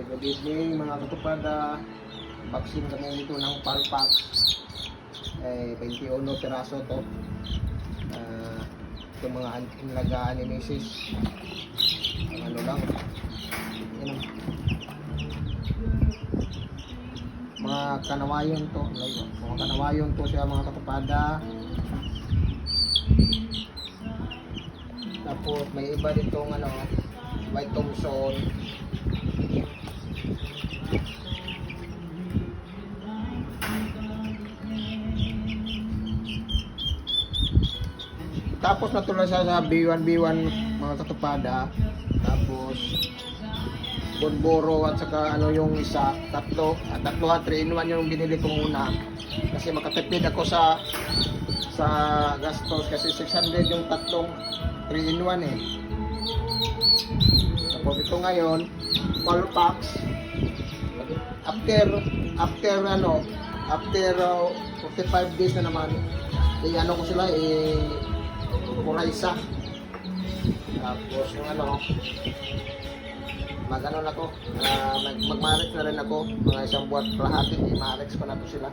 Good evening mga katupada. Vaccine kami dito ng Palpax. 21 piraso to. Ito mga inlagaan ni Mrs. Ang ano lang. Yan ang mga kanawayon to. Mga kanawayon to siya mga katupada. Tapos may iba ditong ano, White Thompson. Tapos natuloy siya sa B1 mga katupada. Tapos Bonboro at saka ano yung isa, tatlo 3 in 1 yung binili ko muna. Kasi makatipid ako sa gastos kasi 600 yung tatlong 3 in 1 eh. Tapos ito ngayon, Palpax. After 45 days na naman, ano ko sila Puraysa. Tapos yung ano, mag-ano na ko, mag-marex na rin ako, mga isang buwan kalahati, i-marex ko na to sila.